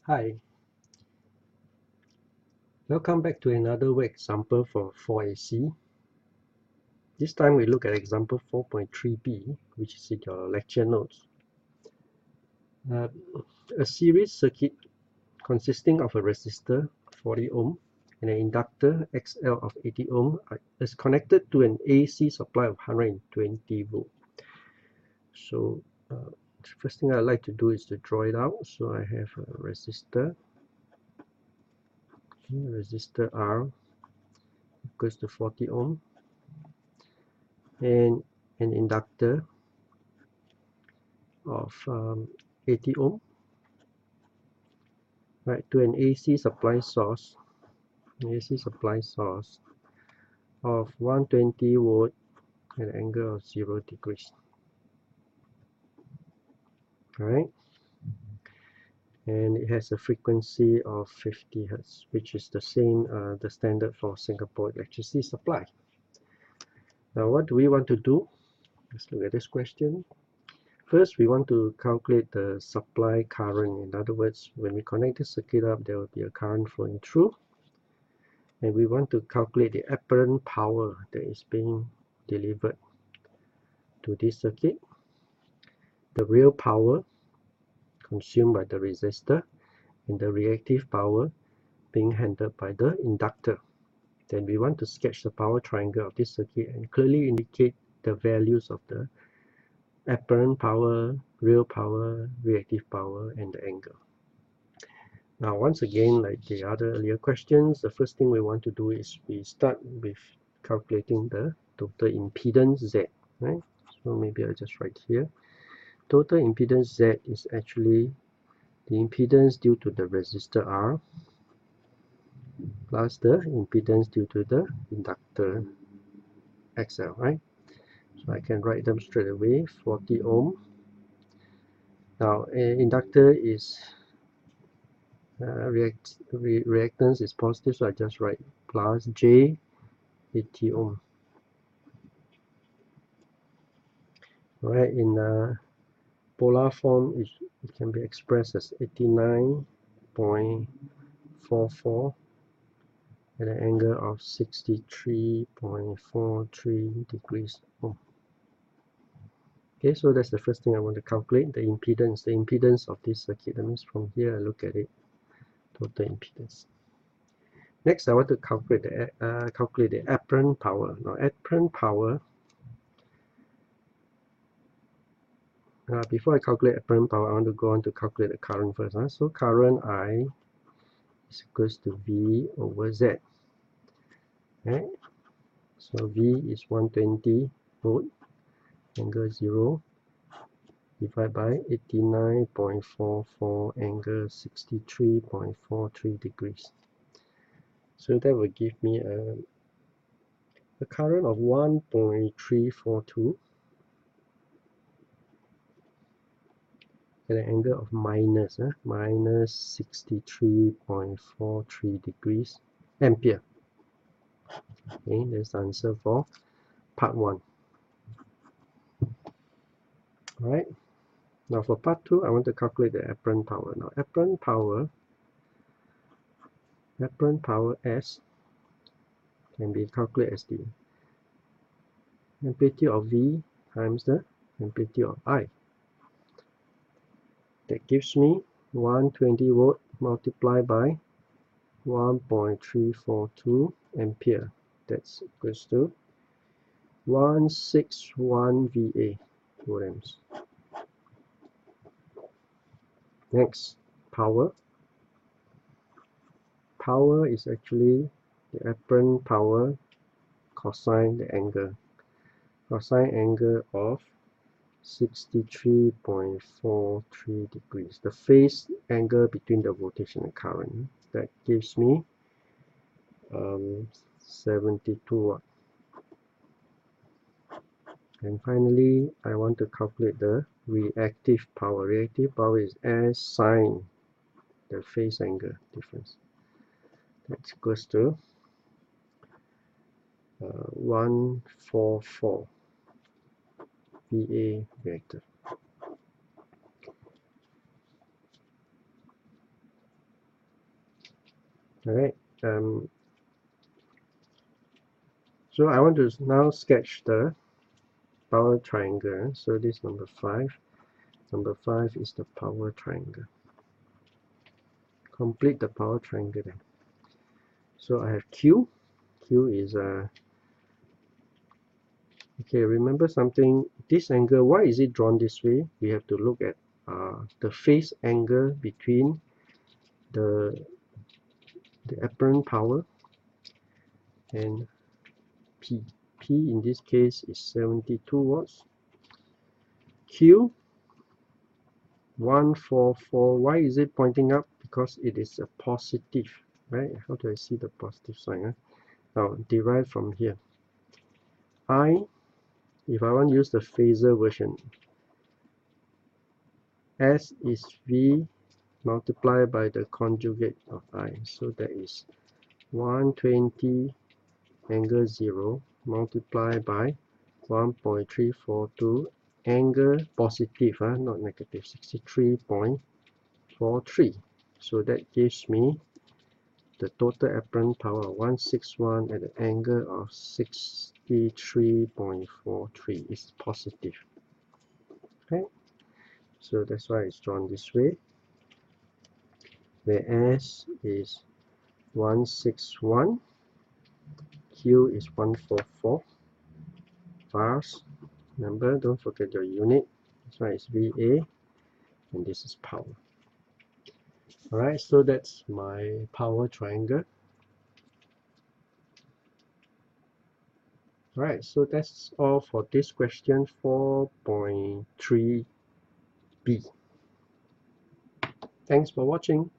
Hi, welcome back to another work example for 4AC. This time we look at example 4.3b, which is in your lecture notes. A series circuit consisting of a resistor 40 ohm and an inductor XL of 80 ohm is connected to an AC supply of 120 volt. So the first thing I'd like to do is to draw it out. So I have a resistor. Resistor R equals to 40 ohm and an inductor of 80 ohm, right, to an AC supply source of 120 volt at an angle of 0 degrees. Right, and it has a frequency of 50 Hertz, which is the same, the standard for Singapore electricity supply. Now, what do we want to do? Let's look at this question. First, we want to calculate the supply current. In other words, when we connect the circuit up, there will be a current flowing through. And we want to calculate the apparent power that is being delivered to this circuit, the real power consumed by the resistor, and the reactive power being handled by the inductor. Then we want to sketch the power triangle of this circuit and clearly indicate the values of the apparent power, real power, reactive power, and the angle. Now, once again, like the other earlier questions, the first thing we want to do is we start with calculating the total impedance Z, right? So maybe I'll just write here. Total impedance Z is actually the impedance due to the resistor R plus the impedance due to the inductor XL, right? So I can write them straight away. 40 ohm. Now, inductor is reactance is positive, so I just write plus J 80 ohm. Right, in polar form, it can be expressed as 89.44 at an angle of 63.43 degrees ohm. Okay, so that's the first thing I want to calculate, the impedance of this circuit. That means from here I look at it, total impedance. Next, I want to calculate the apparent power. Now, apparent power, before I calculate apparent power, I want to go on to calculate the current first. So current I is equals to V over Z. Right? So V is 120 volt, angle 0, divided by 89.44, angle 63.43 degrees. So that will give me a current of 1.342 at an angle of minus 63.43 degrees ampere. Okay, that's the answer for part 1. Alright, now for part 2, I want to calculate the apparent power. Now, apparent power S can be calculated as the amplitude of V times the amplitude of I. That gives me 120 volt multiplied by 1.342 ampere. That's equals to 161 VA volts. Next, power. Power is actually the apparent power cosine the angle. Cosine angle of 63.43 degrees. The phase angle between the voltage and the current. That gives me 72 watt. And finally, I want to calculate the reactive power. Reactive power is S sine the phase angle difference. That's equals to 144 VA reactive. Alright, so I want to now sketch the power triangle. So this number 5. Number 5 is the power triangle. Complete the power triangle then. So I have Q. Q is okay, remember something, this angle, why is it drawn this way? We have to look at the phase angle between the apparent power and P. P in this case is 72 watts. Q 144. Why is it pointing up? Because it is a positive, right? How do I see the positive sign? Now derived from here. I, if I want to use the phasor version, S is V multiplied by the conjugate of I. So that is 120 angle 0 multiplied by 1.342 angle positive, not negative, 63.43. So that gives me the total apparent power 161 at an angle of 63.43 is positive. Okay, so that's why it's drawn this way, where S is 161, Q is 144 bars. Remember, don't forget your unit. This one is VA, and this is power. Alright, so that's my power triangle. Alright, so that's all for this question 4.3b. Thanks for watching.